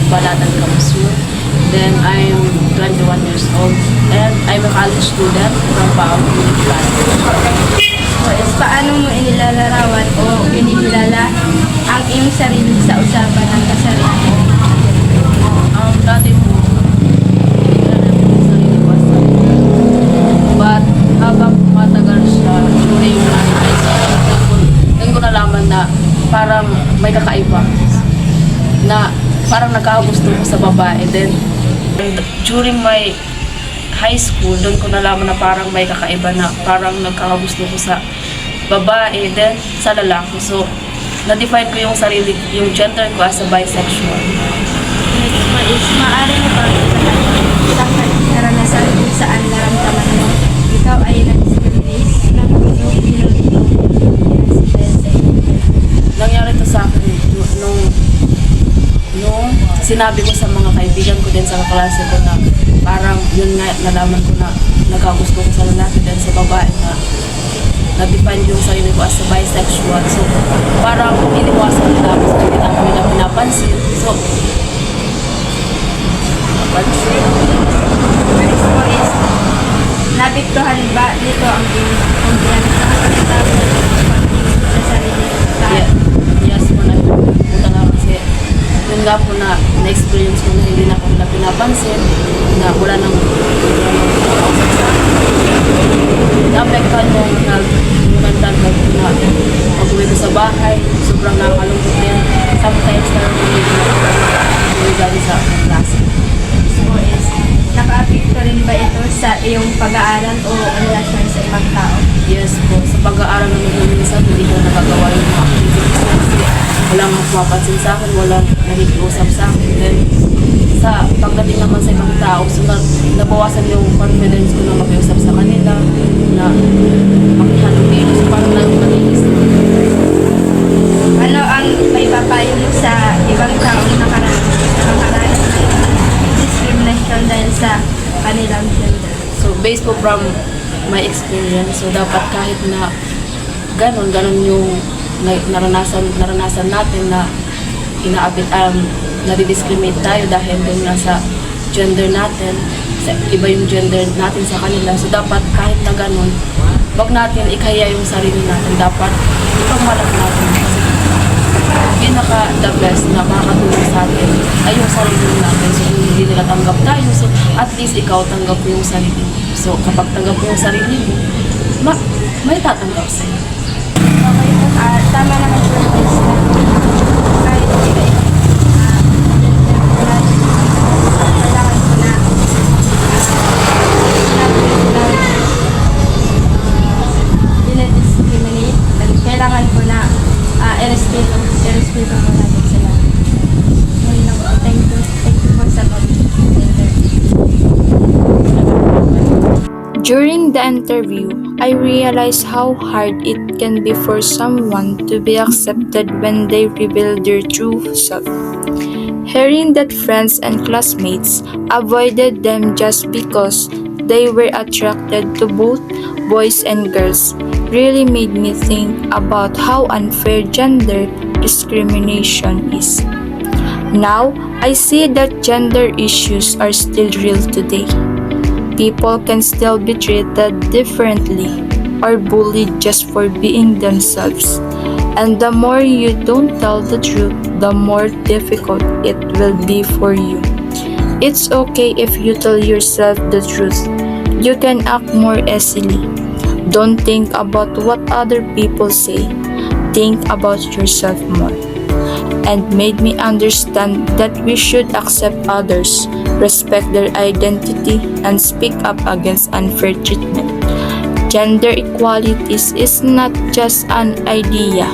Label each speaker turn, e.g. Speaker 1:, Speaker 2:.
Speaker 1: Balatan Kamsur. Then I'm 21 years old and I'm a college student from Baon University.
Speaker 2: Paano mo inilalarawan o inilala ang iyong sarili sa usapan ng kasarian?
Speaker 1: Dati mo, sarili ko sa but habang matagal siya, during high school, doon ko nalaman na parang may kakaiba na parang nagkakagusto ko sa babae. Then during my high school, doon ko nalaman na parang may kakaiba na parang nagkakagusto ko sa babae, then sa lalaki. So, na-define ko yung sarili, yung gender ko as a bisexual.
Speaker 2: Next one is, maaari mo ba sa karanasan kung saan naramdaman mo ikaw ay na-discriminate ng
Speaker 1: Nangyari to sa akin nung sinabi ko sa mga kaibigan ko din sa kaklase ko na parang yun nga, nalaman ko na nagkagusto ko sa lalaki din sa babae na na-define yung sarili ko as a bisexual. So, parang iniwasan nila ako sa hindi namin nila pinapansin. So,
Speaker 2: Next one is, nabiktuhan ba dito ang iyong kumpiyansa sa sarili?
Speaker 1: yes po na punta na kasi yun nga po na na-experience ko na hindi na ako nila pinapansin, na wala nang kausap sa akin. Na-apektuhan yung mental health ko na pag-uwi ko sa bahay, sobrang nakakalungkot din. Sometimes na uwi galing sa klase.
Speaker 2: So is, naka-apekto rin ba ito sa iyong pag-aaral o relasyon sa ibang tao?
Speaker 1: Yes po, sa pag-aaral naman minsan hindi ko nagagawa yung mga activities ko kasi walang mapapansin sa akin, walang nakikiusap sa akin. Then, sa pagdating naman sa ibang tao, so nabawasan yung confidence ko na mag-iusap sa kanila, na makihalubin. So, parang nag-iisip.
Speaker 2: Ano ang may papayo mo sa ibang taong nakaranas ng discrimination dahil sa kanilang gender?
Speaker 1: So, based po from my experience, so dapat kahit na ganon yung naranasan natin na nadidiscriminate tayo dahil din nga sa gender natin, sa iba yung gender natin sa kanila. So dapat kahit na ganon, wag natin ikaya yung sarili natin. Dapat ipagmalak natin kasi pinaka-the best na makakatulong sa atin ay yung sarili natin. So kung hindi nila tanggap tayo, so at least ikaw tanggap mo yung sarili mo. So kapag tanggap mo yung sarili mo, may tatanggap sa'yo.
Speaker 2: Okay, tama naman po yung best na kahit kailangan ko na dinadiscriminate at kailangan ko na i-respeto mo natin sila. Yun lang po. Thank you po sa pag-interview.
Speaker 3: During the interview, I realized how hard it can be for someone to be accepted when they reveal their true self. Hearing that friends and classmates avoided them just because they were attracted to both boys and girls really made me think about how unfair gender discrimination is. Now, I see that gender issues are still real today. People can still be treated differently or bullied just for being themselves. And the more you don't tell the truth, the more difficult it will be for you. It's okay if you tell yourself the truth. You can act more easily. Don't think about what other people say. Think about yourself more. And made me understand that we should accept others, respect their identity, and speak up against unfair treatment. Gender equality is not just an idea,